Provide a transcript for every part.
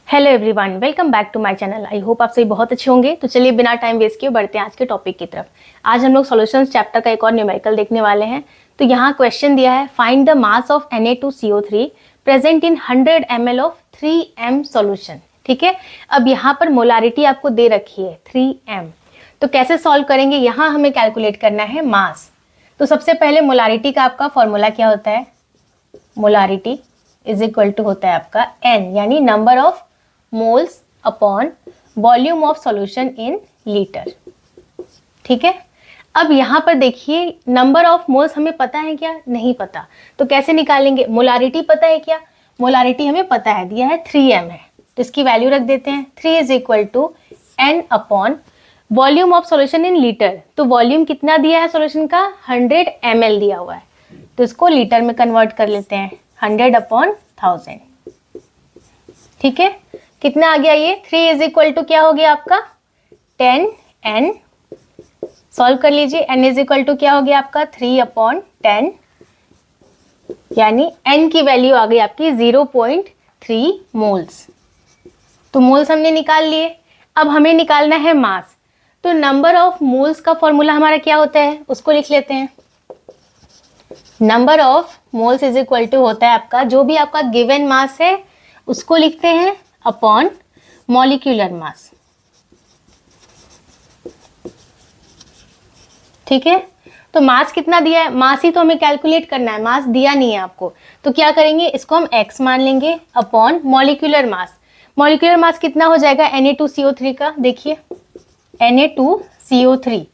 Hello everyone, welcome back to my channel. I hope आप सभी बहुत अच्छे होंगे। तो चलिए बिना टाइम वेस्ट किए बढ़ते हैं आज के टॉपिक की तरफ। आज हम लोग सॉल्यूशंस चैप्टर का एक और न्यूमेरिकल देखने वाले हैं। तो यहाँ क्वेश्चन दिया है, find the mass of Na2CO3 present in 100 ml of 3m solution. ठीक है, अब यहाँ पर मोलारिटी आपको दे रखी है 3m। तो कैसे सॉल्व करेंगे, यहाँ हमें कैलकुलेट करना है मास। तो सबसे पहले मोलारिटी का आपका फॉर्मूला क्या होता है, मोलारिटी इज इक्वल टू होता है आपका n, यानी number of moles upon volume of solution in litre. ठीक है, अब यहाँ पर देखिए नंबर ऑफ मोल्स हमें पता है क्या, नहीं पता। तो कैसे निकालेंगे, मोलारिटी पता है क्या, मोलारिटी हमें पता है, दिया है 3m है, तो इसकी वैल्यू रख देते हैं। 3 is equal to n upon volume of solution in litre. तो वॉल्यूम कितना दिया है सॉल्यूशन का, 100 ml दिया हुआ है, तो इसको लीटर में कन्वर्ट कर लेते हैं, 100 अपॉन 1000। ठीक है, कितना आ गया ये, 3 इज इक्वल टू क्या हो गया आपका 10n। सॉल्व कर लीजिए, n इज इक्वल टू क्या हो गया आपका 3 अपॉन 10, यानी n की वैल्यू आ गई आपकी 0.3 मोल्स। तो मोल्स हमने निकाल लिए। अब हमें निकालना है मास। तो नंबर ऑफ मोल्स का फॉर्मूला हमारा क्या होता है, उसको लिख लेते हैं। Number of moles is equal to होता है आपका, जो भी आपका गिवन मास है उसको लिखते हैं अपॉन मॉलिक्यूलर मास। ठीक है, तो मास कितना दिया है, मास ही तो हमें कैलकुलेट करना है, मास दिया नहीं है आपको। तो क्या करेंगे, इसको हम x मान लेंगे upon molecular mass. Molecular mass कितना हो जाएगा Na2CO3 का, देखिए Na2CO3।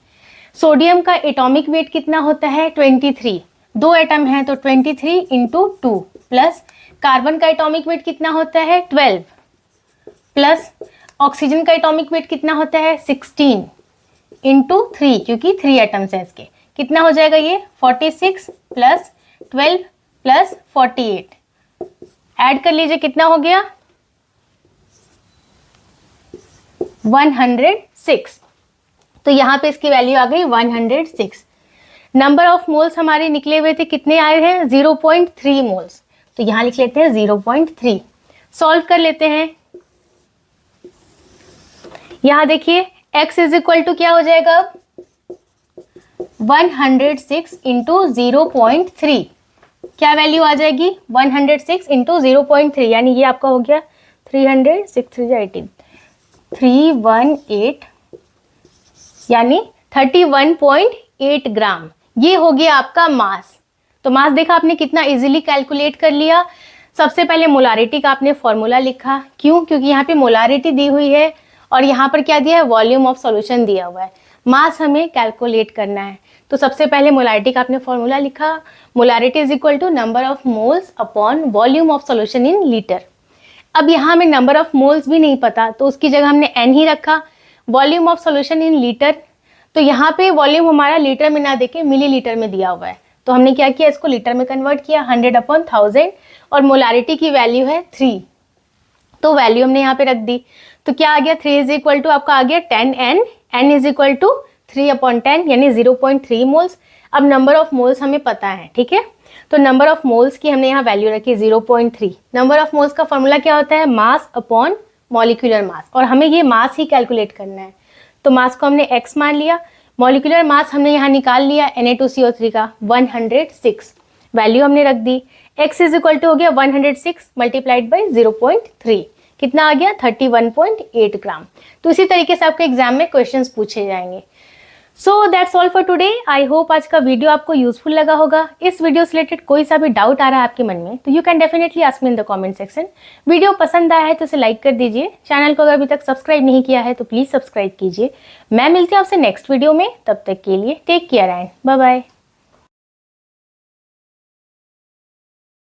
सोडियम का एटॉमिक वेट कितना होता है 23, 2 एटम है तो 23 इंटू 2, प्लस कार्बन का एटॉमिक वेट कितना होता है 12, प्लस ऑक्सीजन का एटॉमिक वेट कितना होता है 16 इंटू 3, क्योंकि 3 एटम्स है इसके, कितना हो जाएगा ये 46 प्लस 12 प्लस 48। ऐड कर लीजिए, कितना हो गया 106। तो यहाँ पे इसकी वैल्यू आ गई 106। नंबर ऑफ मोल्स हमारे निकले हुए थे, कितने आए हैं 0.3 मोल्स, तो यहाँ लिख लेते हैं 0.3। सॉल्व कर लेते हैं। यहाँ देखिए x इज इक्वल टू क्या हो जाएगा 106 इंटू 0.3, क्या वैल्यू आ जाएगी 106 इंटू 0.3, यानी ये आपका हो गया 300, 6 3 18, 318, यानी 31.8 ग्राम। ये हो गया आपका मास। तो मास देखा आपने कितना इजीली कैलकुलेट कर लिया। सबसे पहले मोलारिटी का आपने फॉर्मूला लिखा, क्यों, क्योंकि यहाँ पे मोलारिटी दी हुई है और यहाँ पर क्या दिया है, वॉल्यूम ऑफ सॉल्यूशन दिया हुआ है। मास हमें कैलकुलेट करना है, तो सबसे पहले मोलारिटी का आपने फॉर्मूला लिखा, molarity is equal to number of moles upon volume of solution in litre. अब यहाँ हमें नंबर ऑफ मोल्स भी नहीं पता, तो उसकी जगह हमने n ही रखा। Volume of solution in litre, तो यहाँ पे वॉल्यूम हमारा लीटर में ना देके मिली लीटर में दिया हुआ है, तो हमने क्या किया, इसको लीटर में कन्वर्ट किया 100 अपॉन 1000, और मोलारिटी की वैल्यू है 3, तो वैल्यू हमने यहाँ पे रख दी। तो क्या आ गया, 3 इज इक्वल टू आपका आ गया 10n, n is equal to 3 upon 10, यानी 0.3 मोल्स। अब नंबर ऑफ मोल्स हमें पता है, ठीक है, तो नंबर ऑफ मोल्स की हमने यहाँ वैल्यू रखी 0.3। नंबर ऑफ मोल्स का फॉर्मूला क्या होता है, मास अपॉन मॉलिक्यूलर मास, और हमें ये मास ही कैलकुलेट करना है। तो मास को हमने x मान लिया, मॉलिक्यूलर मास हमने यहाँ निकाल लिया Na2CO3 का 106, वैल्यू हमने रख दी। x इज इक्वल टू हो गया 106 मल्टीप्लाइड बाई 0.3, कितना आ गया 31.8 ग्राम। तो इसी तरीके से आपके एग्जाम में क्वेश्चंस पूछे जाएंगे। So that's all for today. I hope आज का वीडियो आपको यूजफुल लगा होगा। इस वीडियो से रिलेटेड कोई सा भी डाउट आ रहा है आपके मन में, तो you can definitely ask me in the comment section. Video पसंद आया है तो इसे लाइक कर दीजिए। चैनल को अगर अभी तक सब्सक्राइब नहीं किया है तो प्लीज सब्सक्राइब कीजिए। मैं मिलती हूँ आपसे नेक्स्ट वीडियो में, तब तक के लिए take care and bye bye.